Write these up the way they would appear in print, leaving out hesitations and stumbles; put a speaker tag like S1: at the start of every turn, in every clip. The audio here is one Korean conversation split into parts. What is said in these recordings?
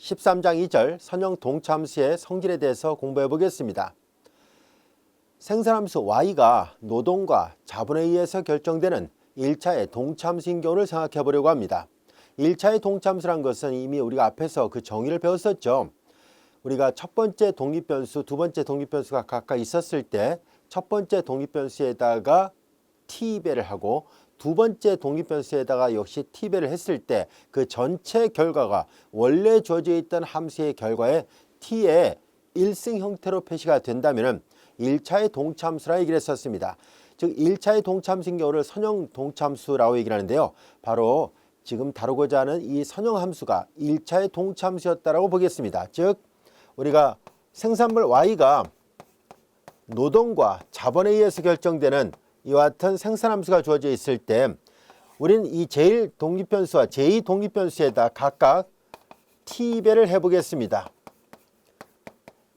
S1: 13장 2절 선형 동참수의 성질에 대해서 공부해 보겠습니다. 생산함수 y가 노동과 자본에 의해서 결정되는 1차의 동참수인 경우를 생각해 보려고 합니다. 1차의 동참수란 것은 이미 우리가 앞에서 그 정의를 배웠었죠. 우리가 첫 번째 독립변수, 두 번째 독립변수가 각각 있었을 때 첫 번째 독립변수에다가 t배를 하고 두 번째 독립변수에다가 역시 t배를 했을 때 그 전체 결과가 원래 주어져 있던 함수의 결과에 t의 1승 형태로 표시가 된다면 1차의 동참수라 얘기를 했었습니다. 즉 1차의 동참수인 경우를 선형 동참수라고 얘기를 하는데요. 바로 지금 다루고자 하는 이 선형 함수가 1차의 동참수였다라고 보겠습니다. 즉 우리가 생산물 y가 노동과 자본에 의해서 결정되는 이와 같은 생산함수가 주어져 있을 때 우리는 이 제1독립변수와 제2독립변수에다 각각 t배를 해보겠습니다.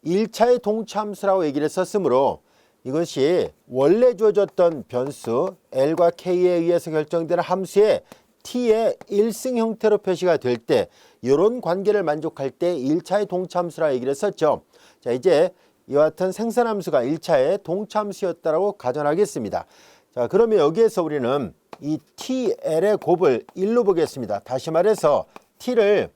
S1: 1차의 동참수라고 얘기를 했었으므로 이것이 원래 주어졌던 변수 L과 K에 의해서 결정되는 함수의 t의 1승 형태로 표시가 될 때 이런 관계를 만족할 때 1차의 동참수라고 얘기를 했었죠. 자, 이제 이와 같은 생산함수가 1차의 동참수였다라고 가정하겠습니다. 자, 그러면 여기에서 우리는 이 TL의 곱을 1로 보겠습니다. 다시 말해서 T를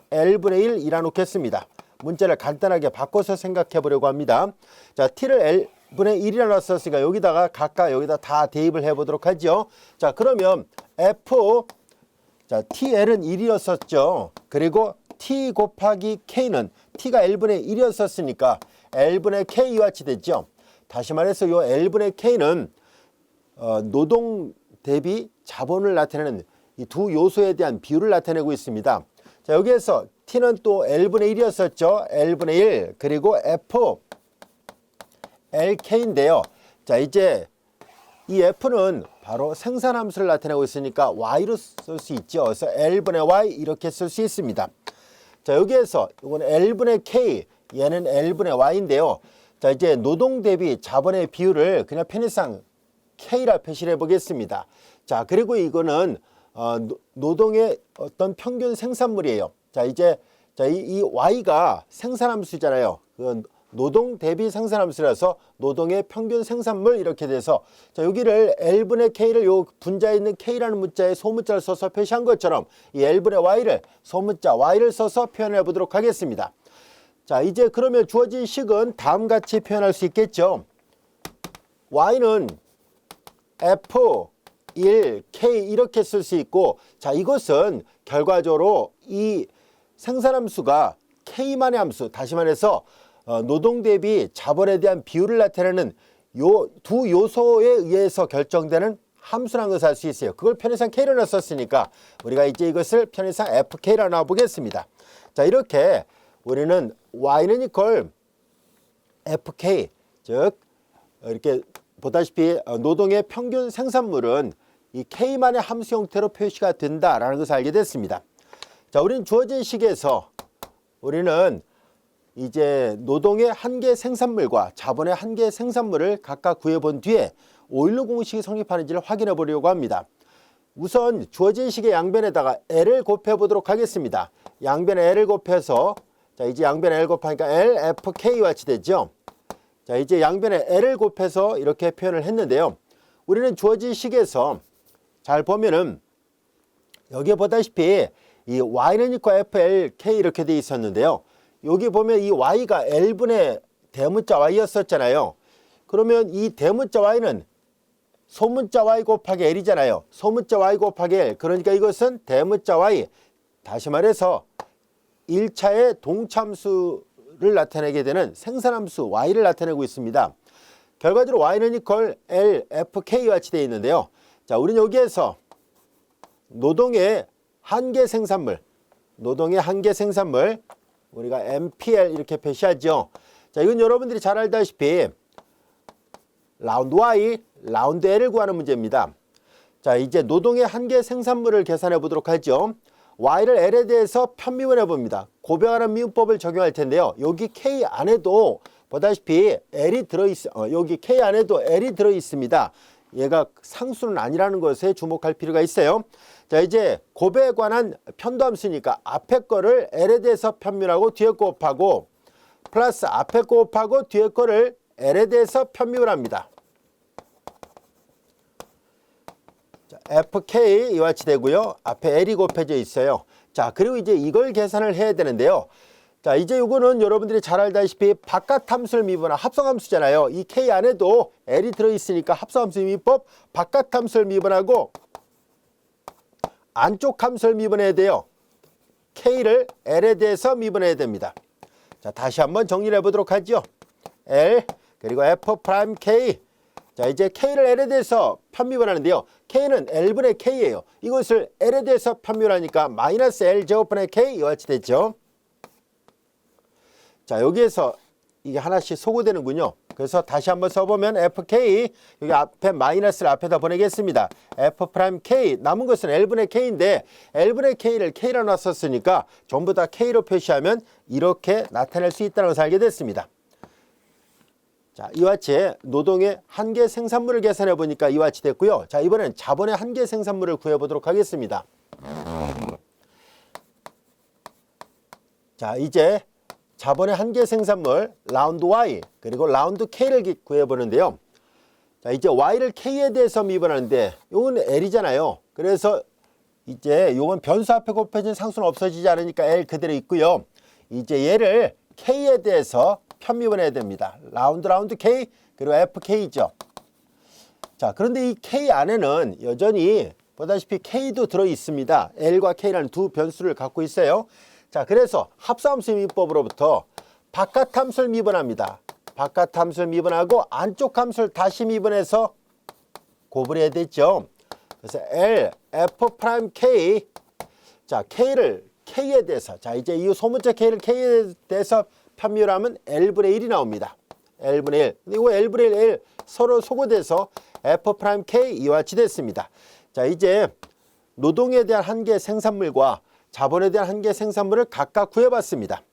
S1: L분의 1 이라 놓겠습니다. 문자를 간단하게 바꿔서 생각해 보려고 합니다. 자, T를 L분의 1이라 놨었으니까 여기다가 각각 여기다 다 대입을 해 보도록 하죠. 자, 그러면 F, 자, TL은 1이었었죠. 그리고 T 곱하기 K는 T가 L분의 1이었었으니까 L분의 K와 같이 됐죠. 다시 말해서 이 L분의 K는 노동 대비 자본을 나타내는 이 두 요소에 대한 비율을 나타내고 있습니다. 자, 여기에서 T는 또 L분의 1이었었죠. L분의 1 그리고 F LK인데요. 자, 이제 이 F는 바로 생산함수를 나타내고 있으니까 Y로 쓸 수 있죠. 그래서 L분의 Y 이렇게 쓸 수 있습니다. 자, 여기에서 이건 L분의 K, 얘는 L분의 Y인데요. 자, 이제 노동 대비 자본의 비율을 그냥 편의상 K라 표시를 해보겠습니다. 자, 그리고 이거는 노동의 어떤 평균 생산물이에요. 자, 이제 이 Y가 생산함수잖아요. 그 노동 대비 생산함수라서 노동의 평균 생산물 이렇게 돼서 자, 여기를 L분의 K를 요 분자에 있는 K라는 문자에 소문자를 써서 표시한 것처럼 이 L분의 Y를 소문자 Y를 써서 표현해 보도록 하겠습니다. 자, 이제 그러면 주어진 식은 다음같이 표현할 수 있겠죠. Y는 F 1 K 이렇게 쓸 수 있고, 자, 이것은 결과적으로 이 생산함수가 K만의 함수, 다시 말해서 노동 대비 자본에 대한 비율을 나타내는 요 두 요소에 의해서 결정되는 함수라는 것을 알 수 있어요. 그걸 편의상 K로 놨었으니까 우리가 이제 이것을 편의상 FK로 놔보겠습니다. 자, 이렇게 우리는 Y는 이퀄 FK, 즉 이렇게 보다시피 노동의 평균 생산물은 이 K만의 함수 형태로 표시가 된다라는 것을 알게 됐습니다. 자, 우리는 주어진 식에서 우리는 이제 노동의 한계 생산물과 자본의 한계 생산물을 각각 구해본 뒤에 오일로 공식이 성립하는지를 확인해 보려고 합니다. 우선 주어진 식의 양변에다가 L을 곱해 보도록 하겠습니다. 양변에 L을 곱해서 자, 이제 양변에 L 곱하니까 LFK와 같이 되죠. 자, 이제 양변에 L을 곱해서 이렇게 표현을 했는데요. 우리는 주어진 식에서 잘 보면은 여기에 보다시피 이 Y는 이퀄 FLK 이렇게 돼 있었는데요. 여기 보면 이 Y가 L분의 대문자 Y였었잖아요. 그러면 이 대문자 Y는 소문자 Y 곱하기 L이잖아요. 소문자 Y 곱하기 L. 그러니까 이것은 대문자 Y. 다시 말해서 1차의 동참수를 나타내게 되는 생산함수 Y를 나타내고 있습니다. 결과적으로 Y는 이퀄 LFK와 같이 되어 있는데요. 자, 우리는 여기에서 노동의 한계 생산물, 우리가 MPL 이렇게 표시하죠. 자, 이건 여러분들이 잘 알다시피 라운드 Y, 라운드 L을 구하는 문제입니다. 자, 이제 노동의 한계 생산물을 계산해 보도록 하죠. Y를 L에 대해서 편미분해 봅니다. 고병하는 미분법을 적용할 텐데요. 여기 K 안에도 보다시피 L이 여기 K 안에도 L이 들어 있습니다. 얘가 상수는 아니라는 것에 주목할 필요가 있어요. 자, 이제 곱에 관한 편도함수니까 앞에 거를 L에 대해서 편미하고 뒤에 거 곱하고 플러스 앞에 거 곱하고 뒤에 거를 L에 대해서 편미를 합니다. 자, FK 이와 같이 되고요. 앞에 L이 곱해져 있어요. 자, 그리고 이제 이걸 계산을 해야 되는데요. 자, 이제 이거는 여러분들이 잘 알다시피 바깥 함수를 미분한 합성함수잖아요. 이 K 안에도 L이 들어있으니까 합성함수 미분법 바깥 함수를 미분하고 안쪽 함수를 미분해야 돼요. K를 L에 대해서 미분해야 됩니다. 자, 다시 한번 정리를 해보도록 하죠. L 그리고 F'K. 자, 이제 K를 L에 대해서 편미분하는데요. K는 L분의 K예요. 이것을 L에 대해서 편미분하니까 마이너스 L 제곱분의 K 이와 같이 됐죠. 자, 여기에서 이게 하나씩 소거되는군요. 그래서 다시 한번 써보면 FK 여기 앞에 마이너스를 앞에다 보내겠습니다. F'K 남은 것은 L분의 K인데 L분의 K를 K로 놨었으니까 전부 다 K로 표시하면 이렇게 나타낼 수 있다는 것을 알게 됐습니다. 자, 이와 같이 노동의 한계 생산물을 계산해 보니까 이와 같이 됐고요. 자, 이번엔 자본의 한계 생산물을 구해 보도록 하겠습니다. 자, 이제 자본의 한계 생산물 라운드 Y 그리고 라운드 K를 구해 보는데요. 자, 이제 Y를 K에 대해서 미분하는데 이건 L이잖아요. 그래서 이제 이건 변수 앞에 곱해진 상수는 없어지지 않으니까 L 그대로 있고요. 이제 얘를 K에 대해서 편미분해야 됩니다. 라운드 K 그리고 FK죠. 자, 그런데 이 K 안에는 여전히 보다시피 K도 들어 있습니다. L과 K라는 두 변수를 갖고 있어요. 자, 그래서 합성함수 미분법으로부터 바깥 함수를 미분합니다. 바깥 함수를 미분하고 안쪽 함수를 다시 미분해서 곱을 해야 되죠. 그래서 L, F'K. 자, K를 K에 대해서. 자, 이제 이 소문자 K를 K에 대해서 편미하면 L분의 1이 나옵니다. L분의 1. 그리고 L분의 1 서로 소거돼서 F'K 이와 같이 됐습니다. 자, 이제 노동에 대한 한계 생산물과 자본에 대한 한계 생산물을 각각 구해봤습니다.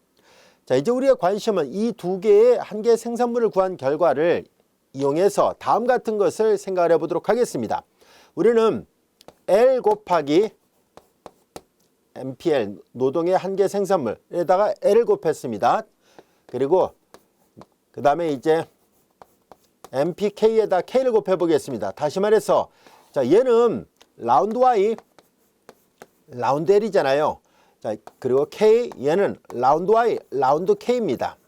S1: 자, 이제 우리의 관심은 이 두 개의 한계 생산물을 구한 결과를 이용해서 다음 같은 것을 생각을 해보도록 하겠습니다. 우리는 L 곱하기 MPL 노동의 한계 생산물에다가 L을 곱했습니다. 그리고 그 다음에 이제 MPK에다 K를 곱해 보겠습니다. 다시 말해서 자, 얘는 라운드 Y 라운드 L이잖아요. 자, 그리고 K 얘는 라운드 Y 라운드 K입니다.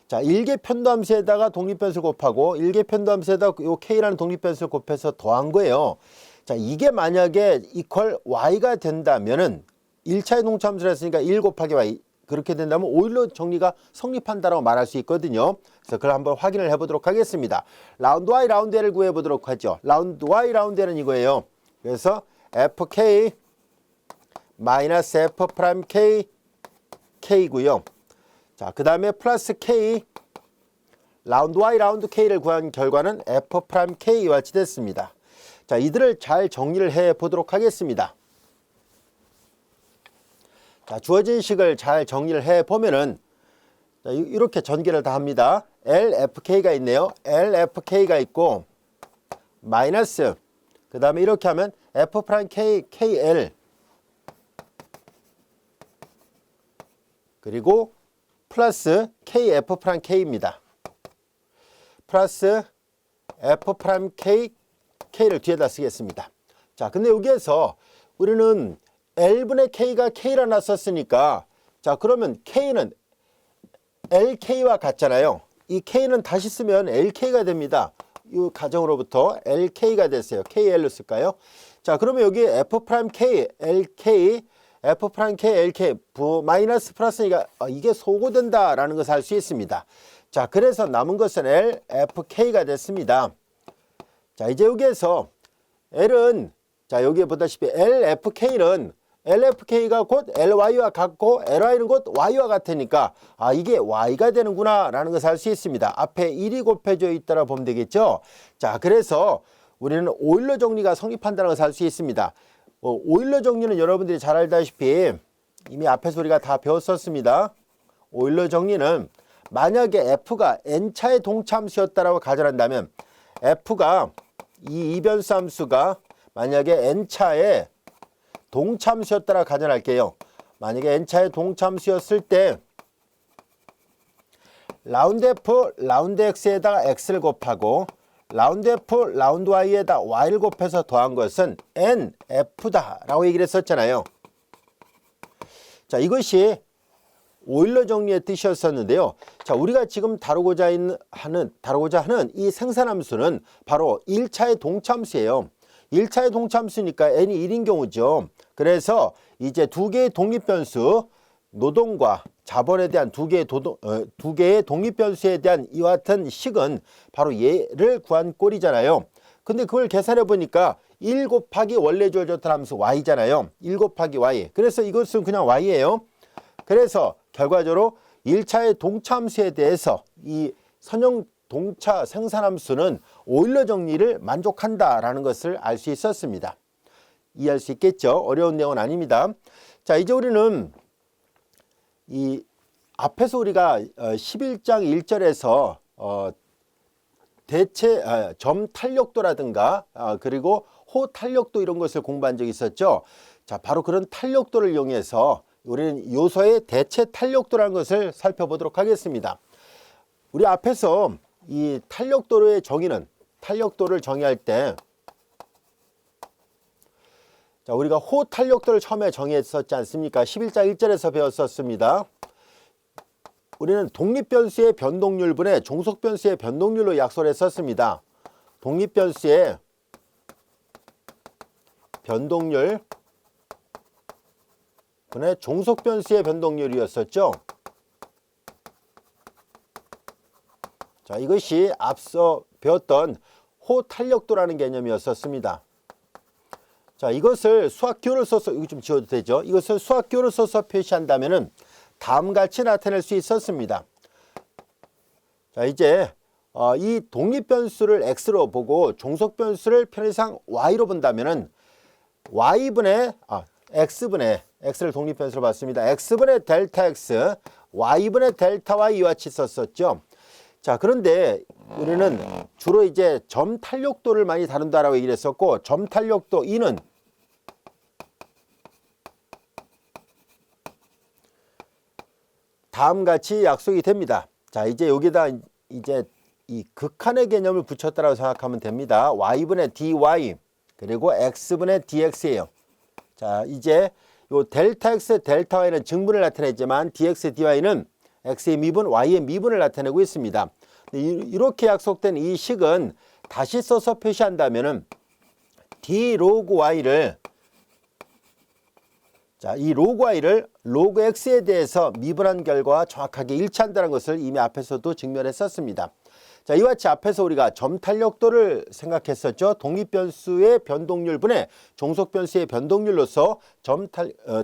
S1: 자, 일개 편도함수에다가 독립변수를 곱하고 일개 편도함수에다가 요 K라는 독립변수를 곱해서 더한 거예요. 자, 이게 만약에 이퀄 Y가 된다면은 1차의 동차함수를 했으니까 1 곱하기 Y 그렇게 된다면 오일러 정리가 성립한다라고 말할 수 있거든요. 그래서 그걸 한번 확인을 해보도록 하겠습니다. 라운드 Y 라운드 L을 구해보도록 하죠. 라운드 Y 라운드 L은 이거예요. 그래서 FK 마이너스 F'K K고요. 자, 그 다음에 플러스 K 라운드 Y 라운드 K를 구한 결과는 F'K와 같이 됐습니다. 자, 이들을 잘 정리를 해 보도록 하겠습니다. 자, 주어진 식을 잘 정리를 해 보면은 자, 이렇게 전개를 다 합니다. LFK가 있네요. LFK가 있고 마이너스 그 다음에 이렇게 하면 F'K KL 그리고 플러스 KF'K입니다. 플러스 F'K K를 뒤에다 쓰겠습니다. 자, 근데 여기에서 우리는 L분의 K가 K라 놨었으니까 자, 그러면 K는 LK와 같잖아요. 이 K는 다시 쓰면 LK가 됩니다. 이 가정으로부터 LK가 됐어요. KL로 쓸까요? 자, 그러면 여기 F'K LK F'K LK 마이너스 플러스니까 이게 소거된다라는 것을 알 수 있습니다. 자, 그래서 남은 것은 LFK가 됐습니다. 자, 이제 여기에서 L은 자, 여기에 보다시피 LFK는 LFK가 곧 LY와 같고 LY는 곧 Y와 같으니까 이게 Y가 되는구나 라는 것을 알 수 있습니다. 앞에 1이 곱해져 있다라 보면 되겠죠. 자, 그래서 우리는 오일러 정리가 성립한다는 것을 알 수 있습니다. 오일러 정리는 여러분들이 잘 알다시피 이미 앞에서 우리가 다 배웠었습니다. 오일러 정리는 만약에 F가 N차의 동차함수였다라고 가정한다면 F가 이 이변수 함수가 만약에 n차의 동참수였다라 가정할게요. 만약에 n차의 동참수였을 때 라운드 f, 라운드 x에다가 x를 곱하고 라운드 f, 라운드 y에다 y를 곱해서 더한 것은 nf다 라고 얘기를 했었잖아요. 자, 이것이 오일러 정리의 뜻이었었는데요. 자, 우리가 지금 다루고자 하는 이 생산함수는 바로 1차의 동참수예요. 1차의 동참수니까 n이 1인 경우죠. 그래서 이제 두 개의 독립변수, 노동과 자본에 대한 두 개의 독립변수에 대한 이와 같은 식은 바로 얘를 구한 꼴이잖아요. 근데 그걸 계산해 보니까 1 곱하기 원래 주어졌던 함수 y잖아요. 1 곱하기 y. 그래서 이것은 그냥 y예요. 그래서 결과적으로 1차의 동참수에 대해서 이 선형 동차 생산함수는 오일러 정리를 만족한다라는 것을 알 수 있었습니다. 이해할 수 있겠죠? 어려운 내용은 아닙니다. 자, 이제 우리는 이 앞에서 우리가 11장 1절에서 점 탄력도라든가 그리고 호 탄력도 이런 것을 공부한 적이 있었죠. 자, 바로 그런 탄력도를 이용해서 우리는 요소의 대체 탄력도라는 것을 살펴보도록 하겠습니다. 우리 앞에서 이 탄력도의 정의는 탄력도를 정의할 때 자, 우리가 호 탄력도를 처음에 정의했었지 않습니까? 11장 1절에서 배웠었습니다. 우리는 독립변수의 변동률분의 종속변수의 변동률로 약속을 했었습니다. 독립변수의 변동률 분의 종속변수의 변동률이었었죠. 자, 이것이 앞서 배웠던 호탄력도라는 개념이었었습니다. 자, 이것을 수학기호를 써서, 이거 좀 지워도 되죠? 이것을 수학기호를 써서 표시한다면은 다음과 같이 나타낼 수 있었습니다. 자, 이제 이 독립변수를 x로 보고 종속변수를 편의상 y로 본다면은 y분의 x를 독립변수로 봤습니다. x분의 델타 x, y분의 델타 y 이와 같이 썼었죠. 자, 그런데 우리는 주로 이제 점 탄력도를 많이 다룬다라고 얘기를 했었고, 점 탄력도 2는 다음같이 약속이 됩니다. 자, 이제 여기다 이제 이 극한의 개념을 붙였다라고 생각하면 됩니다. y분의 dy 그리고 x분의 dx예요. 자, 이제 요 델타 x, 델타 y는 증분을 나타내지만 dx, dy는 x의 미분, y의 미분을 나타내고 있습니다. 이렇게 약속된 이 식은 다시 써서 표시한다면은 d 로그 y를 자, 이 로그 y를 로그 x에 대해서 미분한 결과와 정확하게 일치한다는 것을 이미 앞에서도 증명했었습니다. 자, 이와 같이 앞에서 우리가 점 탄력도를 생각했었죠. 독립변수의 변동률분의 종속변수의 변동률로서 점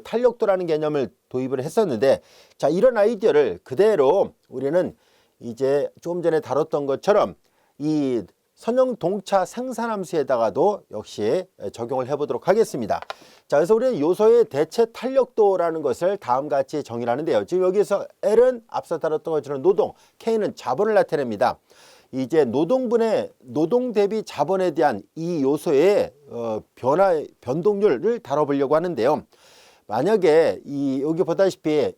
S1: 탄력도라는 개념을 도입을 했었는데, 자, 이런 아이디어를 그대로 우리는 이제 조금 전에 다뤘던 것처럼 이 선형 동차 생산함수에다가도 역시 적용을 해보도록 하겠습니다. 자, 그래서 우리는 요소의 대체 탄력도라는 것을 다음과 같이 정의를 하는데요. 지금 여기서 L은 앞서 다뤘던 것처럼 노동, K는 자본을 나타냅니다. 이제 노동 대비 자본에 대한 이 요소의 변동률을 다뤄보려고 하는데요. 만약에 여기 보다시피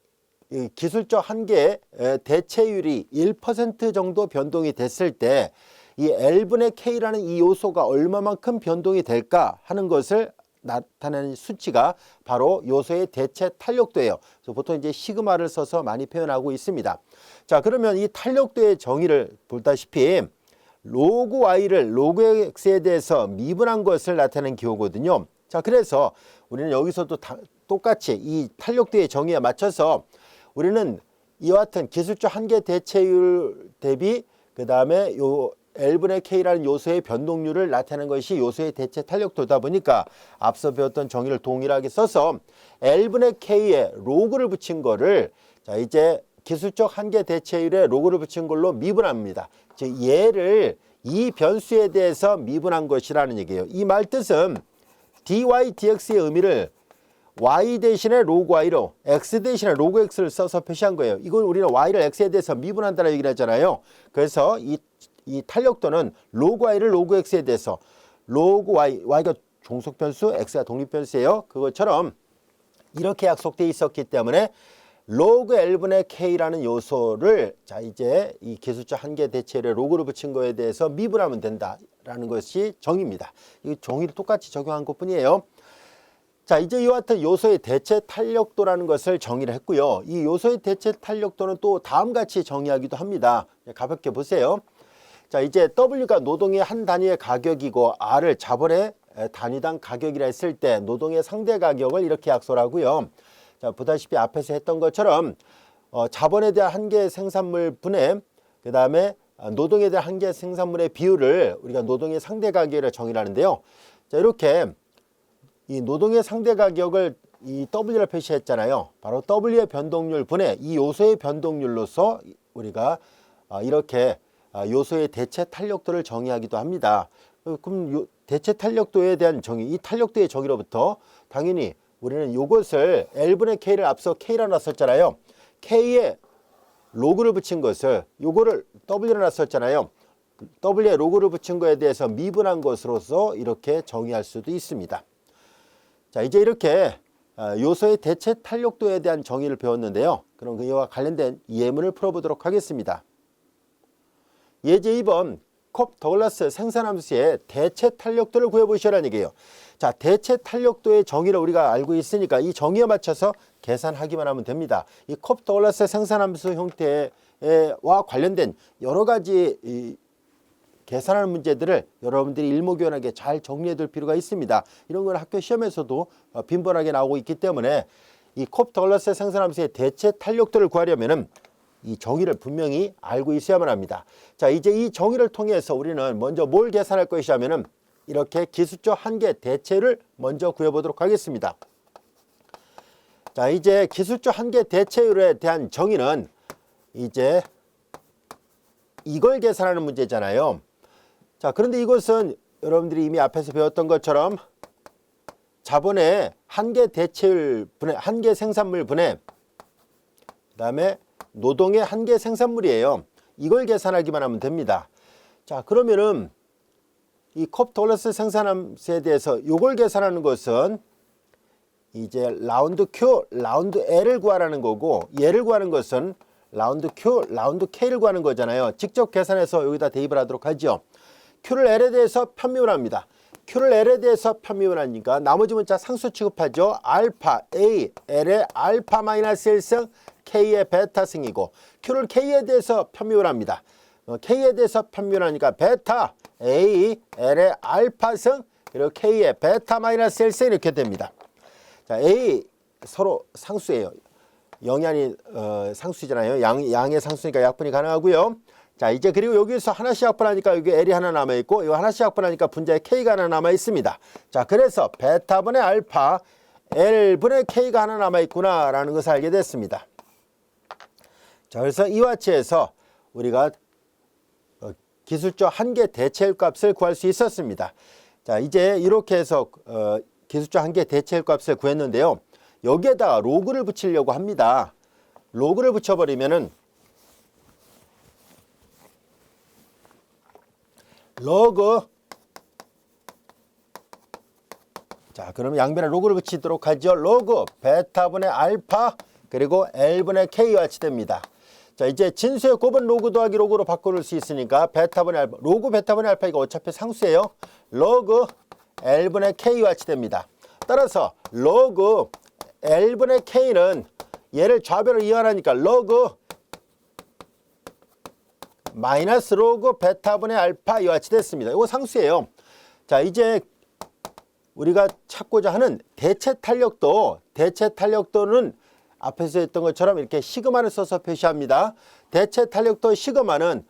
S1: 이 기술적 한계 대체율이 1% 정도 변동이 됐을 때 이 L분의 K라는 이 요소가 얼마만큼 변동이 될까 하는 것을 나타내는 수치가 바로 요소의 대체 탄력도예요. 그래서 보통 이제 시그마를 써서 많이 표현하고 있습니다. 자, 그러면 이 탄력도의 정의를 보다시피 로그 y를 로그 x에 대해서 미분한 것을 나타내는 기호거든요. 자, 그래서 우리는 여기서도 똑같이 이 탄력도의 정의에 맞춰서 우리는 이와 같은 기술적 한계 대체율 대비 그 다음에 요 L분의 K라는 요소의 변동률을 나타내는 것이 요소의 대체 탄력도다 보니까 앞서 배웠던 정의를 동일하게 써서 L분의 K에 로그를 붙인 거를 자, 이제 기술적 한계 대체율에 로그를 붙인 걸로 미분합니다. 즉 얘를 이 변수에 대해서 미분한 것이라는 얘기예요. 이 말 뜻은 dy, dx의 의미를 y 대신에 로그 y로 x 대신에 로그 x를 써서 표시한 거예요. 이걸 우리는 y를 x에 대해서 미분한다는 얘기를 하잖아요. 그래서 이 탄력도는 로그 y를 로그 x에 대해서 로그 y가 종속 변수, x가 독립 변수예요. 그것처럼 이렇게 약속되어 있었기 때문에 로그 L분의 K라는 요소를 자 이제 이 기술적 한계 대체율에 로그를 붙인 거에 대해서 미분하면 된다라는 것이 정의입니다. 이 정의를 똑같이 적용한 것뿐이에요. 자 이제 이와 같은 요소의 대체 탄력도라는 것을 정의를 했고요. 이 요소의 대체 탄력도는 또 다음같이 정의하기도 합니다. 가볍게 보세요. 자 이제 W가 노동의 한 단위의 가격이고 R을 자본의 단위당 가격이라 했을 때 노동의 상대 가격을 이렇게 약속을 하고요. 자 보다시피 앞에서 했던 것처럼 자본에 대한 한계 생산물 분해 그 다음에 노동에 대한 한계 생산물의 비율을 우리가 노동의 상대 가격이라 정의를 하는데요. 자 이렇게 이 노동의 상대 가격을 이 W를 표시했잖아요. 바로 W의 변동률 분해 이 요소의 변동률로서 우리가 이렇게 요소의 대체 탄력도를 정의하기도 합니다. 그럼 대체 탄력도에 대한 정의, 이 탄력도의 정의로부터 당연히 우리는 이것을 L분의 K를 앞서 K라 놨었잖아요. K에 로그를 붙인 것을 요거를 W로 놨었잖아요. W에 로그를 붙인 거에 대해서 미분한 것으로서 이렇게 정의할 수도 있습니다. 자 이제 이렇게 요소의 대체 탄력도에 대한 정의를 배웠는데요. 그럼 이와 관련된 예문을 풀어보도록 하겠습니다. 예제 2번 콥 더글라스 생산함수의 대체 탄력도를 구해보시라는 얘기예요. 자 대체 탄력도의 정의를 우리가 알고 있으니까 이 정의에 맞춰서 계산하기만 하면 됩니다. 이 콥 더글라스 생산함수 형태와 관련된 여러 가지 계산하는 문제들을 여러분들이 일목요연하게 잘 정리해 둘 필요가 있습니다. 이런 건 학교 시험에서도 빈번하게 나오고 있기 때문에 이 콥 더글라스 생산함수의 대체 탄력도를 구하려면은 이 정의를 분명히 알고 있어야만 합니다. 자 이제 이 정의를 통해서 우리는 먼저 뭘 계산할 것이냐면은 이렇게 기술적 한계 대체를 먼저 구해보도록 하겠습니다. 자 이제 기술적 한계 대체율에 대한 정의는 이제 이걸 계산하는 문제잖아요. 자 그런데 이것은 여러분들이 이미 앞에서 배웠던 것처럼 자본의 한계 대체율 분해, 한계 생산물 분해 그 다음에 노동의 한계 생산물이에요. 이걸 계산하기만 하면 됩니다. 자 그러면은 이 콥 더글라스 생산함수에 대해서 이걸 계산하는 것은 이제 라운드 Q, 라운드 L을 구하라는 거고 얘를 구하는 것은 라운드 Q, 라운드 K를 구하는 거잖아요. 직접 계산해서 여기다 대입을 하도록 하죠. Q를 L에 대해서 편미분 합니다. Q를 L에 대해서 편미분 하니까 나머지 문자 상수 취급하죠. 알파 A, L의 알파 마이너스 1승 K의 베타 승이고 Q를 K에 대해서 편미분 합니다. K에 대해서 편미분 하니까 베타 A, L의 알파 승 그리고 K의 베타 마이너스 1승 이렇게 됩니다. 자 A 서로 상수예요. 영이 아닌 상수잖아요. 양의 상수니까 약분이 가능하고요. 자 이제 그리고 여기서 하나씩 약분하니까 여기 L이 하나 남아있고 이거 하나씩 약분하니까 분자에 K가 하나 남아있습니다. 자 그래서 베타분의 알파 L분의 K가 하나 남아있구나 라는 것을 알게 됐습니다. 자 그래서 이와 같이해서 우리가 기술적 한계 대체율 값을 구할 수 있었습니다. 자 이제 이렇게 해서 기술적 한계 대체율 값을 구했는데요. 여기에다가 로그를 붙이려고 합니다. 로그를 붙여버리면은 로그 자 그러면 양변에 로그를 붙이도록 하죠. 로그 베타분의 알파 그리고 L분의 K와 같이 됩니다. 자 이제 진수의 곱은 로그 더하기 로그로 바꿀 수 있으니까 베타분의 알파 로그 베타분의 알파 이거 어차피 상수예요. 로그 L분의 K와 같이 됩니다. 따라서 로그 L분의 K는 얘를 좌변으로 이완하니까 로그 마이너스 로그 베타분의 알파 이와 같이 됐습니다. 이거 상수예요. 자 이제 우리가 찾고자 하는 대체 탄력도는 앞에서 했던 것처럼 이렇게 시그마를 써서 표시합니다. 대체 탄력도 시그마는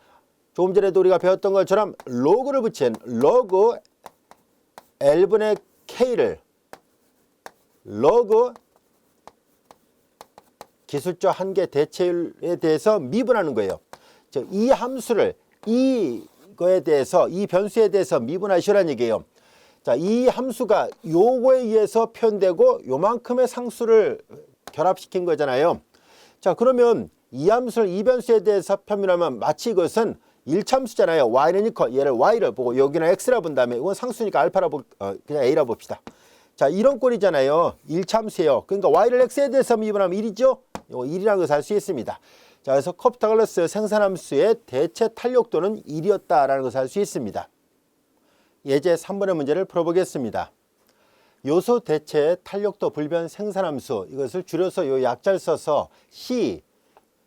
S1: 조금 전에도 우리가 배웠던 것처럼 로그를 붙인 로그 L분의 K를 로그 기술적 한계 대체율에 대해서 미분하는 거예요. 이 함수를 이거에 대해서 이 변수에 대해서 미분하시라는 얘기예요. 자, 이 함수가 요거에 의해서 표현되고 요만큼의 상수를 결합시킨 거잖아요. 자, 그러면 이 함수를 이 변수에 대해서 표현하면 마치 이것은 1참수잖아요. y는 이퀄 얘를 y를 보고 여기는 x라 본 다음에 이건 상수니까 알파라 그냥 a라 봅시다. 자, 이런 꼴이잖아요. 1참수예요. 그러니까 y를 x에 대해서 미분하면 1이죠. 이거 1이라는 것을 알 수 있습니다. 자, 그래서 코피타고라스 생산함수의 대체 탄력도는 1이었다라는 것을 알 수 있습니다. 예제 3번의 문제를 풀어보겠습니다. 요소 대체 탄력도 불변 생산함수, 이것을 줄여서 요 약자를 써서 C,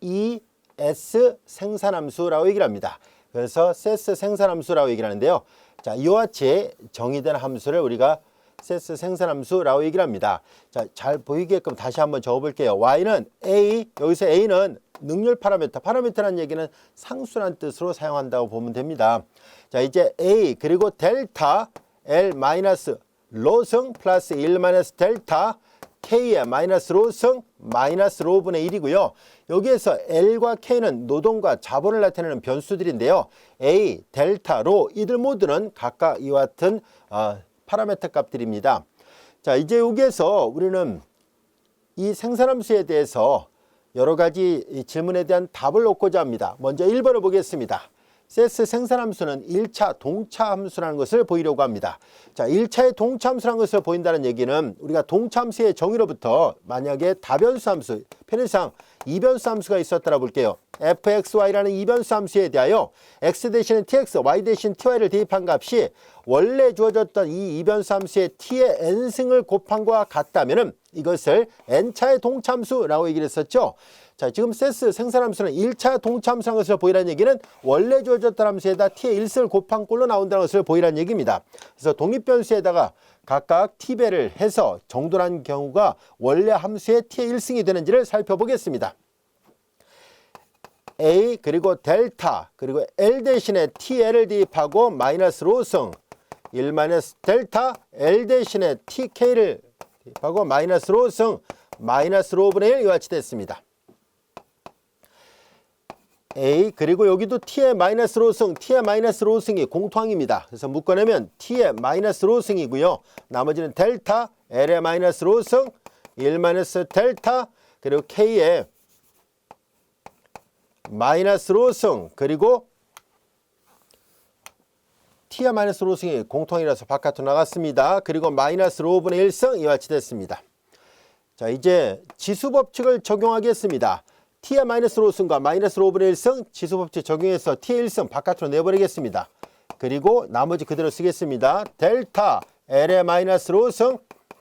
S1: E, S 생산함수라고 얘기를 합니다. 그래서 세스 생산함수라고 얘기를 하는데요. 자, 이와 같이 정의된 함수를 우리가 세스 생산함수라고 얘기를 합니다. 자, 잘 보이게끔 다시 한번 적어볼게요. y는 a, 여기서 a는 능률 파라미터, 파라미터라는 얘기는 상수란 뜻으로 사용한다고 보면 됩니다. 자, 이제 a 그리고 델타 l 마이너스 로승 플러스 1 마이너스 델타 k의 마이너스 로승 마이너스 로분의 1이고요. 여기에서 L과 K는 노동과 자본을 나타내는 변수들인데요. A, 델타, 로 이들 모두는 각각 이와 같은 파라미터 값들입니다. 자, 이제 여기에서 우리는 이 생산함수에 대해서 여러 가지 질문에 대한 답을 놓고자 합니다. 먼저 1번을 보겠습니다. 세스 생산함수는 1차 동차 함수라는 것을 보이려고 합니다. 자, 1차의 동차 함수라는 것을 보인다는 얘기는 우리가 동차 함수의 정의로부터 만약에 다변수 함수, 편의상 이변수 함수가 있었다라 볼게요. fxy라는 이변수 함수에 대하여 x 대신에 tx, y 대신 ty를 대입한 값이 원래 주어졌던 이 이변수 함수의 t의 n승을 곱한 것과 같다면 이것을 n차의 동차 함수라고 얘기를 했었죠. 자, 지금 세스 생산함수는 1차 동차함수라는 것을 보이라는 얘기는 원래 주어졌던 함수에다 t의 1승을 곱한 꼴로 나온다는 것을 보이라는 얘기입니다. 그래서 독립변수에다가 각각 t배를 해서 정돈한 경우가 원래 함수의 t의 1승이 되는지를 살펴보겠습니다. a 그리고 델타 그리고 l 대신에 tl을 대입하고 마이너스 로승 1 마이너스 델타 l 대신에 tk를 대입하고 마이너스 로승 마이너스 로분의 1 이와 같이 됐습니다. A 그리고 여기도 t의 마이너스 로승, t의 마이너스 로승이 공통항입니다. 그래서 묶어내면 t의 마이너스 로승이고요. 나머지는 델타, l의 마이너스 로승, 1 마이너스 델타, 그리고 k의 마이너스 로승, 그리고 t의 마이너스 로승이 공통이라서 바깥으로 나갔습니다. 그리고 마이너스 로분의 1승 이와 같이 됐습니다. 자, 이제 지수법칙을 적용하겠습니다. t의 마이너스 로승과 마이너스 로분의 1승 지수법칙 적용해서 t의 1승 바깥으로 내버리겠습니다. 그리고 나머지 그대로 쓰겠습니다. 델타 l의 마이너스 로승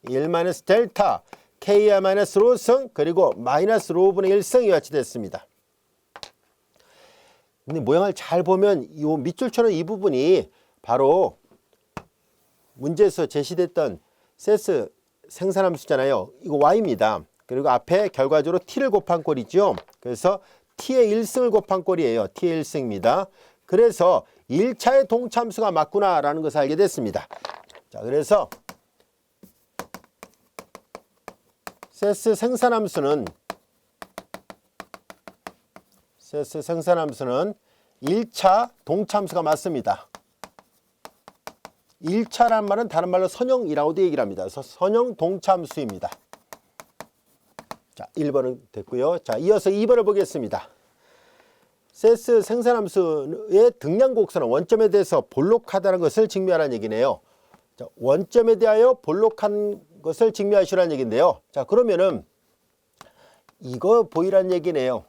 S1: 1 마이너스 델타 k의 마이너스 로승 그리고 마이너스 로분의 1승 이와 같이 됐습니다. 근데 모양을 잘 보면 이 밑줄처럼 이 부분이 바로 문제에서 제시됐던 세스 생산함수잖아요. 이거 y입니다. 그리고 앞에 결과적으로 t를 곱한 꼴이죠. 그래서 t의 1승을 곱한 꼴이에요. t의 1승입니다. 그래서 1차의 동참수가 맞구나라는 것을 알게 됐습니다. 자, 그래서 세스 생산함수는 1차 동참수가 맞습니다. 1차란 말은 다른 말로 선형이라고도 얘기를 합니다. 그래서 선형 동참수입니다. 자, 1번은 됐고요. 자, 이어서 2번을 보겠습니다. 세스 생산함수의 등량곡선은 원점에 대해서 볼록하다는 것을 증명하라는 얘기네요. 자, 원점에 대하여 볼록한 것을 증명하시라는 얘기인데요. 자, 그러면은 이거 보이라는 얘기네요.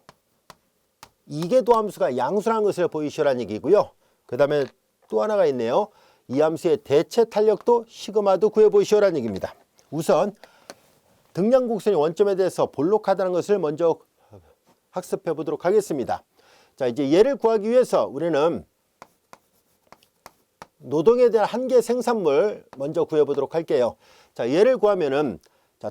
S1: 이계도함수가 양수라는 것을 보이시라는 얘기고요. 그 다음에 또 하나가 있네요. 이 함수의 대체 탄력도 시그마도 구해보시오라는 얘기입니다. 우선 등량곡선이 원점에 대해서 볼록하다는 것을 먼저 학습해 보도록 하겠습니다. 자, 이제 얘를 구하기 위해서 우리는 노동에 대한 한계 생산물 먼저 구해 보도록 할게요. 자, 얘를 구하면은 자,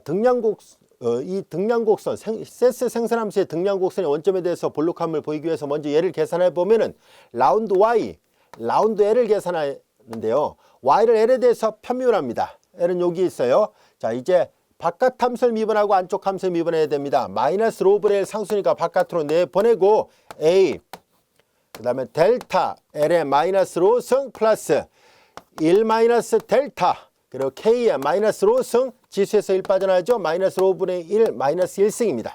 S1: 이 등량곡선 세스 생산함수의 등량곡선의 원점에 대해서 볼록함을 보이기 위해서 먼저 얘를 계산해 보면은 라운드 y, 라운드 l을 계산하는데요. y를 l에 대해서 편미분합니다. l은 여기 있어요. 자, 이제 바깥 함수를 미분하고 안쪽 함수를 미분해야 됩니다. 마이너스 로분의 1 상수니까 바깥으로 내보내고 a 그 다음에 델타 l의 마이너스 로승 플러스 1 마이너스 델타 그리고 k의 마이너스 로승 지수에서 1 빠져나가죠. 마이너스 로분의 1 마이너스 1승입니다.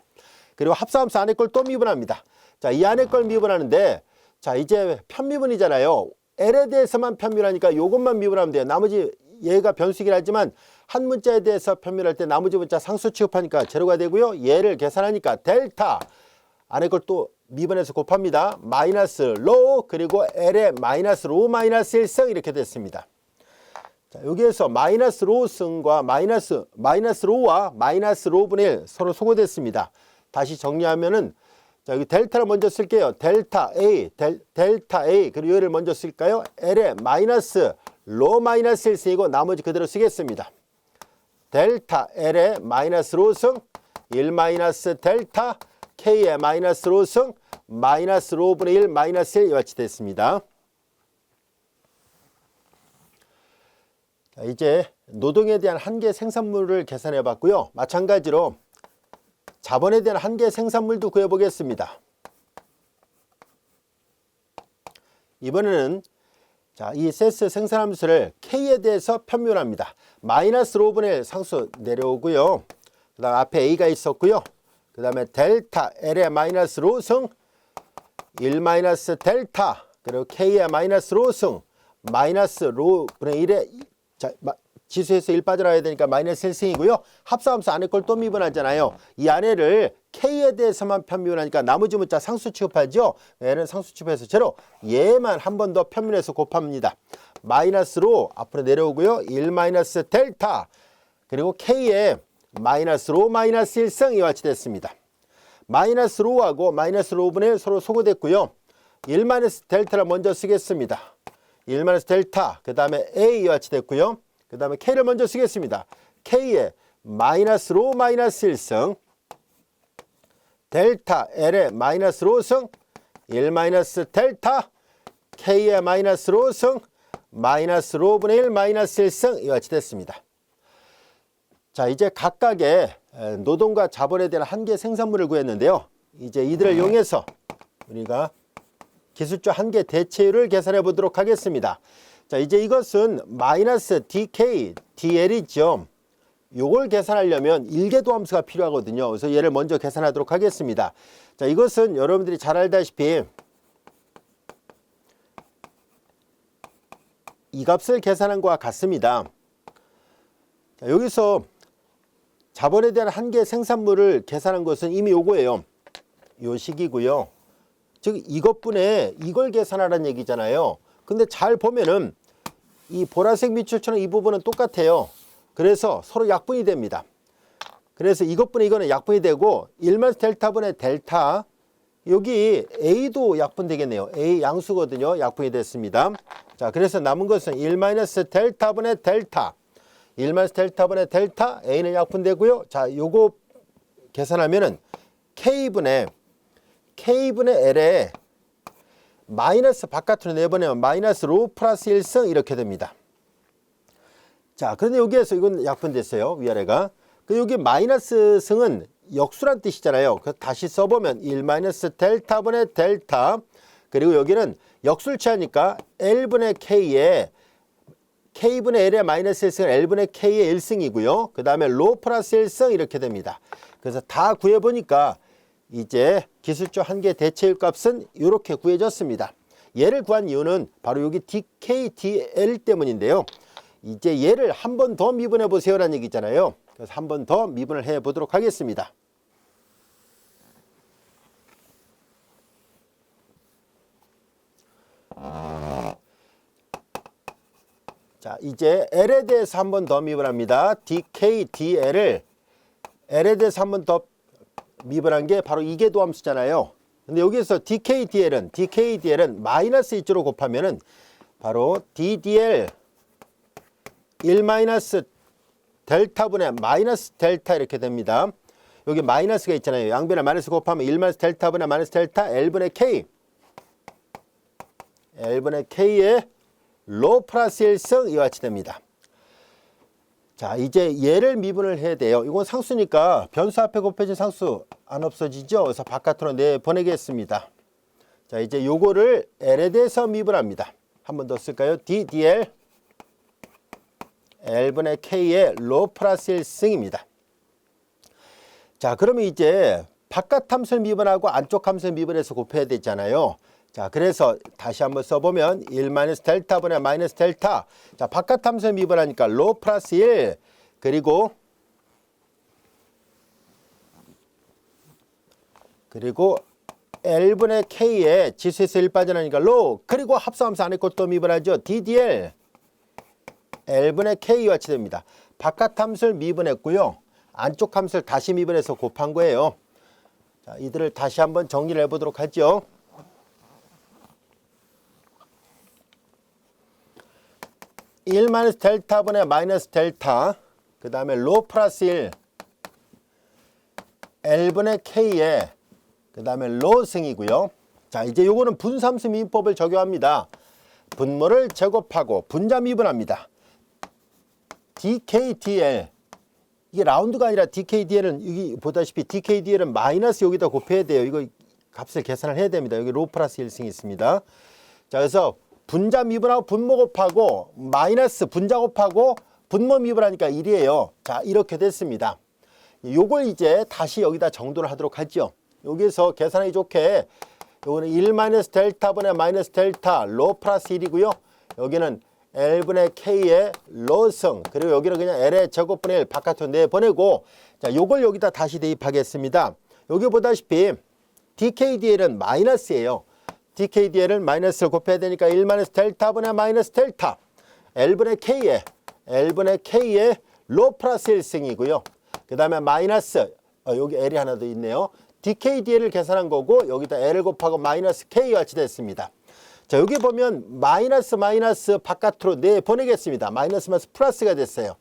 S1: 그리고 합사함수 안에 걸 또 미분합니다. 자, 이 안에 걸 미분하는데 자, 이제 편미분이잖아요. L에 대해서만 편미하니까 요것만 미분하면 돼요. 나머지 얘가 변수이긴 하지만 한 문자에 대해서 편미할 때 나머지 문자 상수 취급하니까 제로가 되고요. 얘를 계산하니까 델타 안에 걸 또 미분해서 곱합니다. 마이너스 로 그리고 L의 마이너스 로 마이너스 1승 이렇게 됐습니다. 자, 여기에서 마이너스 로 승과 마이너스 로와 마이너스 로분의 1 서로 소거됐습니다. 다시 정리하면은 자, 여기 델타를 먼저 쓸게요. 델타 A 그리고 얘를 먼저 쓸까요? L의 마이너스 로 마이너스 1승이고 나머지 그대로 쓰겠습니다. 델타 L의 마이너스 로승 1 마이너스 델타 K의 마이너스 로승 마이너스 로분의 1 마이너스 1 이와 같이 됐습니다. 자, 이제 노동에 대한 한계 생산물을 계산해 봤고요. 마찬가지로 자본에 대한 한계 생산물도 구해 보겠습니다. 이번에는 자, 이 세스 생산함수를 K에 대해서 편묘합니다. 마이너스 로분의 1 상수 내려오고요. 그 다음 앞에 A가 있었고요. 그 다음에 델타 L의 마이너스 로승 1 마이너스 델타 그리고 K의 마이너스 로승 마이너스 로분의 1의 자, 지수에서 1 빠져나와야 되니까 마이너스 1승이고요. 합성함수 안에 걸 또 미분하잖아요. 이 안에를 K에 대해서만 편미분하니까 나머지 문자 상수 취급하죠. 얘는 상수 취급해서 제로. 얘만 한 번 더 편미해서 곱합니다. 마이너스로 앞으로 내려오고요. 1 마이너스 델타 그리고 K의 마이너스 로 마이너스 1승 이와 같이 됐습니다. 마이너스 로하고 마이너스 로분의 1 서로 소거됐고요. 1 마이너스 델타를 먼저 쓰겠습니다. 1 마이너스 델타 그 다음에 A 이와 같이 됐고요. 그 다음에 K를 먼저 쓰겠습니다. K의 마이너스 로 마이너스 1승 델타 L의 마이너스 로승 1 마이너스 델타 K의 마이너스 로승 마이너스 로분의 1 마이너스 1승 이와 같이 됐습니다. 자, 이제 각각의 노동과 자본에 대한 한계 생산물을 구했는데요. 이제 이들을 이용해서 우리가 기술적 한계 대체율을 계산해 보도록 하겠습니다. 자, 이제 이것은 마이너스 dk, dl이죠. 요걸 계산하려면 일계도 함수가 필요하거든요. 그래서 얘를 먼저 계산하도록 하겠습니다. 자, 이것은 여러분들이 잘 알다시피 이 값을 계산한 것과 같습니다. 자, 여기서 자본에 대한 한계 생산물을 계산한 것은 이미 요거예요. 요 식이고요. 즉 이것분에 이걸 계산하라는 얘기잖아요. 근데 잘 보면은 이 보라색 밑줄처럼 이 부분은 똑같아요. 그래서 서로 약분이 됩니다. 그래서 이것분에 이거는 약분이 되고 1 마이너스 델타분의 델타 여기 A도 약분되겠네요. A 양수거든요. 약분이 됐습니다. 자, 그래서 남은 것은 1 마이너스 델타분의 델타 1 마이너스 델타분의 델타 A는 약분되고요. 자, 요거 계산하면은 K분의 L에 마이너스 바깥으로 내보내면 마이너스 로 플러스 1승 이렇게 됩니다. 자, 그런데 여기에서 이건 약분됐어요. 위아래가. 그 여기 마이너스 승은 역수란 뜻이잖아요. 그 다시 써보면 1 마이너스 델타분의 델타 그리고 여기는 역수를 취하니까 L분의 K에 K분의 L의 마이너스 1승은 L분의 K의 1승이고요. 그 다음에 로 플러스 1승 이렇게 됩니다. 그래서 다 구해보니까 이제 기술적 한계 대체율 값은 이렇게 구해졌습니다. 얘를 구한 이유는 바로 여기 dk, dl 때문인데요. 이제 얘를 한 번 더 미분해 보세요라는 얘기잖아요. 그래서 한 번 더 미분을 해 보도록 하겠습니다. 자, 이제 L에 대해서 한 번 더 미분합니다. dk, dl을 L에 대해서 한 번 더 미분한 게 바로 이계도 함수잖아요. 근데 여기서 dk, dl은 마이너스 1조로 곱하면은 바로 ddl 1 마이너스 델타분의 마이너스 델타 이렇게 됩니다. 여기 마이너스가 있잖아요. 양변에 마이너스 곱하면 1 마이너스 델타분의 마이너스 델타 L분의 K L분의 K의 로 플러스 1승 이와 같이 됩니다. 자, 이제 얘를 미분을 해야 돼요. 이건 상수니까 변수 앞에 곱해진 상수 안 없어지죠. 그래서 바깥으로 내보내겠습니다. 자, 이제 요거를 L에 대해서 미분합니다. 한 번 더 쓸까요? ddl L분의 K의 로 플러스 1승입니다. 자, 그러면 이제 바깥 함수를 미분하고 안쪽 함수를 미분해서 곱해야 되잖아요. 자, 그래서 다시 한번 써보면 1 마이너스 델타분의 마이너스 델타. 자, 바깥 함수에 미분하니까 로 플러스 1 그리고 L분의 K에 지수에서 1 빠져나니까 로 그리고 합성함수 안에 것도 미분하죠. DDL L분의 K와 같이 됩니다. 바깥 함수를 미분했고요. 안쪽 함수를 다시 미분해서 곱한 거예요. 자, 이들을 다시 한번 정리를 해보도록 하죠. 일 마이너스 델타분의 마이너스 델타 그 다음에 로 플러스 1 L분의 K에 그 다음에 로승이고요. 자, 이제 요거는 분수함수 미분법을 적용합니다. 분모를 제곱하고 분자 미분합니다. DKDL 이게 라운드가 아니라 DKDL은 여기 보다시피 DKDL은 마이너스 여기다 곱해야 돼요. 이거 값을 계산을 해야 됩니다. 여기 로 플러스 1승이 있습니다. 자, 그래서 분자 미분하고 분모 곱하고 마이너스 분자 곱하고 분모 미분하니까 1이에요. 자, 이렇게 됐습니다. 요걸 이제 다시 여기다 정도를 하도록 하죠. 여기서 계산하기 좋게 요거는 1 마이너스 델타분의 마이너스 델타 로 플러스 1이고요. 여기는 L분의 K의 로승 그리고 여기는 그냥 L의 제곱분의 1 바깥으로 내보내고 자, 요걸 여기다 다시 대입하겠습니다. 여기 보다시피 DKDL은 마이너스예요. DKDL은 마이너스를 곱해야 되니까 1 마이너스 델타분의 마이너스 델타 L분의 K의 로 플러스 1승이고요. 그 다음에 마이너스 여기 L이 하나 더 있네요. DKDL을 계산한 거고 여기다 L을 곱하고 마이너스 K와 같이 됐습니다. 자, 여기 보면 마이너스 바깥으로 내보내겠습니다. 마이너스 플러스가 됐어요.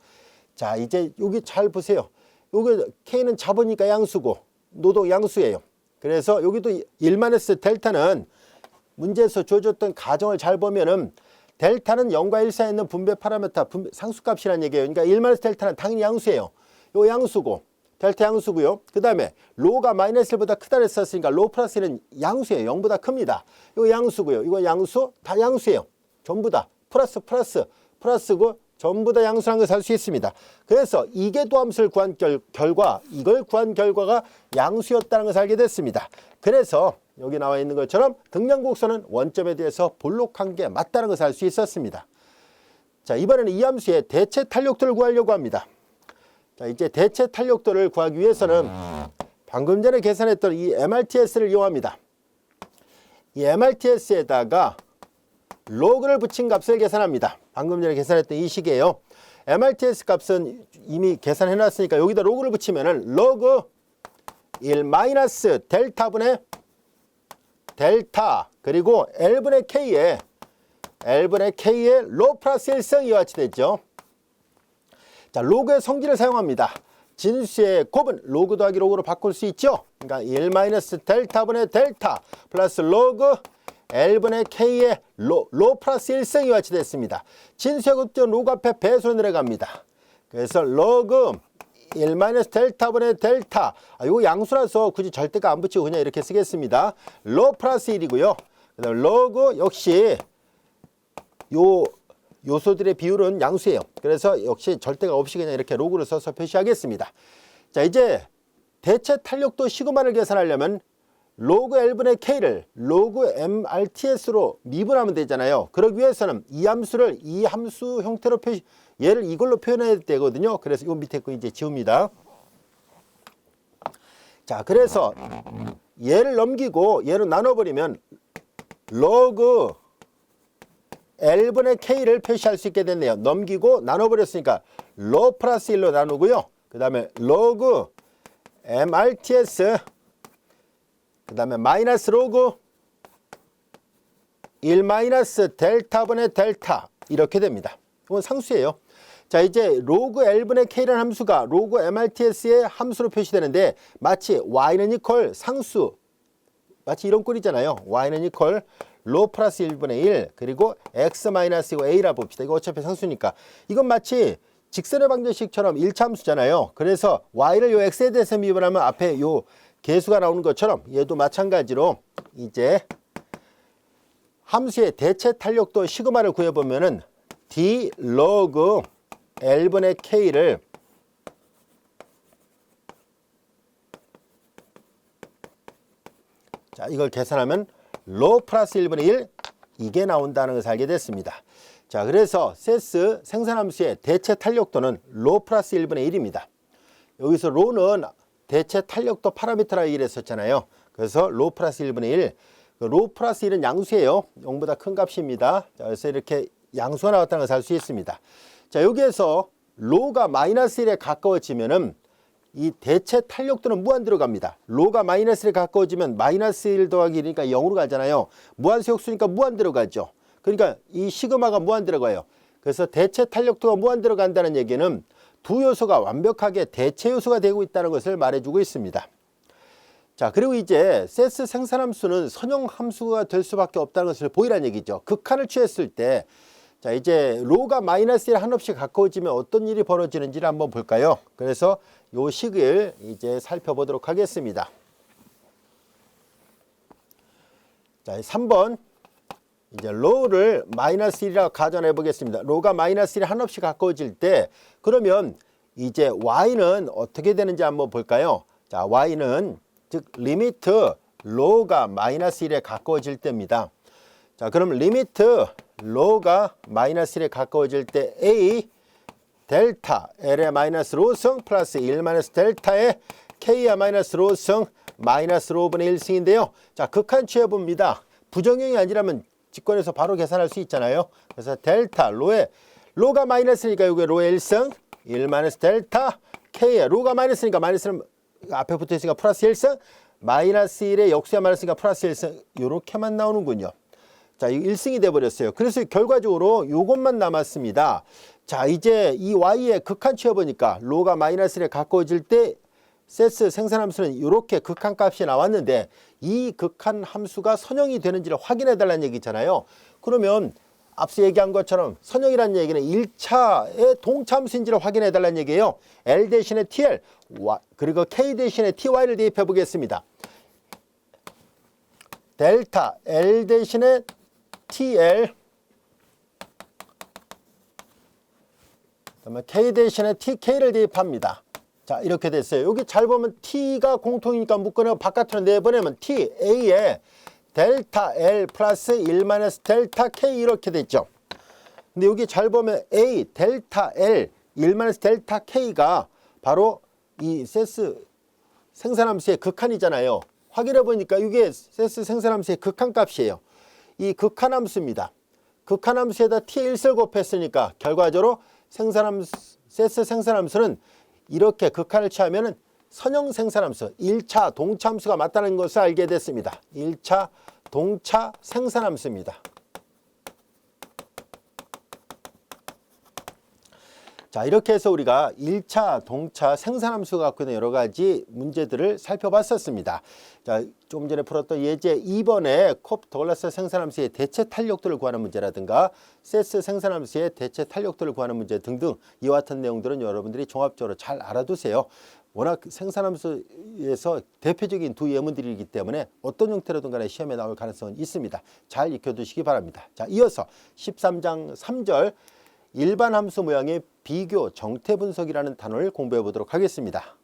S1: 자, 이제 여기 잘 보세요. 여기 K는 잡으니까 양수고 노도 양수예요. 그래서 여기도 1 마이너스 델타는 문제에서 줘줬던 가정을 잘 보면은 델타는 0과 1 사이에 있는 분배 파라미터 상수값이라는 얘기예요. 그러니까 1 마이너스 델타는 당연히 양수예요. 요 양수고 델타 양수고요. 그 다음에 로가 마이너스 1보다 크다 했었으니까 로 플러스 1은 양수예요. 0보다 큽니다. 이거 양수고요. 이거 양수 다 양수예요. 전부 다 플러스고 전부 다 양수라는 것을 알 수 있습니다. 그래서 이계도함수를 구한 결과 이걸 구한 결과가 양수였다는 것을 알게 됐습니다. 그래서 여기 나와 있는 것처럼 등량곡선은 원점에 대해서 볼록한 게 맞다는 것을 알 수 있었습니다. 자, 이번에는 이 함수의 대체 탄력도를 구하려고 합니다. 자, 이제 대체 탄력도를 구하기 위해서는 방금 전에 계산했던 이 MRTS를 이용합니다. 이 MRTS에다가 로그를 붙인 값을 계산합니다. 방금 전에 계산했던 이 식이에요. MRTS 값은 이미 계산해 놨으니까 여기다 로그를 붙이면은 로그 1 마이너스 델타분의 델타 그리고 L분의 K의 로 플러스 1승 이와 같이 됐죠. 자, 로그의 성질을 사용합니다. 진수의 곱은 로그 더하기 로그로 바꿀 수 있죠. 그러니까 1 마이너스 델타분의 델타 플러스 로그 L분의 K의 로 플러스 1승이 같이 됐습니다. 진수의 곱은 로그 앞에 배수로 내려갑니다. 그래서 로그 1 마이너스 델타분의 델타 이거 양수라서 굳이 절대가 안 붙이고 그냥 이렇게 쓰겠습니다. 로 플러스 1이고요. 그다음 로그 역시 요소들의 비율은 양수예요. 그래서 역시 절대가 없이 그냥 이렇게 로그를 써서 표시하겠습니다. 자, 이제 대체 탄력도 시그마를 계산하려면 로그 L분의 K를 로그 MRTS로 미분하면 되잖아요. 그러기 위해서는 이 함수를 이 함수 형태로 얘를 이걸로 표현해야 되거든요. 그래서 이 밑에 거 이제 지웁니다. 자, 그래서 얘를 넘기고 얘로 나눠버리면 로그 L분의 K를 표시할 수 있게 됐네요. 넘기고 나눠버렸으니까 로 플러스 1로 나누고요. 그 다음에 로그 MRTS 그 다음에 마이너스 로그 1 마이너스 델타분의 델타 이렇게 됩니다. 이건 상수예요. 자, 이제 로그 L분의 K라는 함수가 로그 MRTS의 함수로 표시되는데 마치 Y는 이퀄 상수 마치 이런 꼴이잖아요. Y는 이퀄 로 플러스 1분의 1 그리고 x 마이너스 a라 봅시다. 이거 어차피 상수니까. 이건 마치 직선의 방정식처럼 1차 함수잖아요. 그래서 y를 요 x에 대해서 미분하면 앞에 요 계수가 나오는 것처럼 얘도 마찬가지로 이제 함수의 대체 탄력도 시그마를 구해보면은 d 로그 L분의 K를 자, 이걸 계산하면 로 플러스 1분의 1 이게 나온다는 것을 알게 됐습니다. 자, 그래서 세스 생산함수의 대체 탄력도는 로 플러스 1분의 1입니다. 여기서 로는 대체 탄력도 파라미터라 얘기를 했었잖아요. 그래서 로 플러스 1분의 1. 로 플러스 1은 양수예요. 0보다 큰 값입니다. 자, 그래서 이렇게 양수가 나왔다는 것을 알 수 있습니다. 자, 여기에서 로가 마이너스 1에 가까워지면은 이 대체 탄력도는 무한대로 갑니다. 로가 마이너스 1에 가까워지면 마이너스 1 더하기 1이니까 0으로 가잖아요. 무한수 역수니까 무한대로 가죠. 그러니까 이 시그마가 무한대로 가요. 그래서 대체 탄력도가 무한대로 간다는 얘기는 두 요소가 완벽하게 대체 요소가 되고 있다는 것을 말해주고 있습니다. 자, 그리고 이제 세스 생산함수는 선형 함수가 될 수밖에 없다는 것을 보이라는 얘기죠. 극한을 취했을 때, 자, 이제 로가 마이너스 1 한없이 가까워지면 어떤 일이 벌어지는지를 한번 볼까요? 그래서 요 식을 이제 살펴보도록 하겠습니다. 자, 3번. 이제 로를 마이너스 1이라고 가정해 보겠습니다. 로가 마이너스 1에 한없이 가까워질 때, 그러면 이제 y는 어떻게 되는지 한번 볼까요? 자, y는 즉 리미트 로가 마이너스 1에 가까워질 때입니다. 자, 그럼 리미트 로가 마이너스 1에 가까워질 때 a 델타 l의 마이너스 로승 플러스 1 마이너스 델타의 k의 마이너스 로승 마이너스 로분의 1승인데요. 자, 극한 취해봅니다. 부정형이 아니라면 직권에서 바로 계산할 수 있잖아요. 그래서 델타 로가 마이너스니까 여기 로의 1승 1 마이너스 델타 k의 로가 마이너스니까 마이너스는 앞에 붙어 있으니까 플러스 1승 마이너스 1의 역수야 마이너스니까 플러스 1승 요렇게만 나오는군요. 자, 이 1승이 돼 버렸어요. 그래서 결과적으로 요것만 남았습니다. 자, 이제 이 y의 극한 취해 보니까 로가 마이너스 1에 가까워질 때 세스 생산함수는 이렇게 극한 값이 나왔는데 이 극한 함수가 선형이 되는지를 확인해 달라는 얘기잖아요. 그러면 앞서 얘기한 것처럼 선형이라는 얘기는 1차의 동차함수인지를 확인해 달라는 얘기예요. L 대신에 TL 그리고 K 대신에 TY를 대입해 보겠습니다. 델타 L 대신에 TL 그다음에 K 대신에 TK를 대입합니다. 자, 이렇게 됐어요. 여기 잘 보면 T가 공통이니까 묶어내고 바깥으로 내보내면 T, A에 델타 L 플러스 1 마이너스 델타 K 이렇게 됐죠. 근데 여기 잘 보면 A, 델타 L, 1 마이너스 델타 K가 바로 이 세스 생산함수의 극한이잖아요. 확인해 보니까 이게 세스 생산함수의 극한값이에요. 이 극한함수입니다. 극한함수에다 T에 1을 곱했으니까 결과적으로 세스 생산함수는 이렇게 극한을 취하면 선형 생산함수 1차 동차함수가 맞다는 것을 알게 됐습니다. 1차 동차 생산함수입니다. 자, 이렇게 해서 우리가 1차 동차 생산함수가 갖고 있는 여러 가지 문제들을 살펴봤었습니다. 자, 조금 전에 풀었던 예제 2번에 콥 더글라스 생산함수의 대체 탄력도를 구하는 문제라든가 세스 생산함수의 대체 탄력도를 구하는 문제 등등 이와 같은 내용들은 여러분들이 종합적으로 잘 알아두세요. 워낙 생산함수에서 대표적인 두 예문들이기 때문에 어떤 형태로든 간에 시험에 나올 가능성은 있습니다. 잘 익혀두시기 바랍니다. 자, 이어서 13장 3절 일반 함수 모양의 비교 정태 분석이라는 단어를 공부해 보도록 하겠습니다.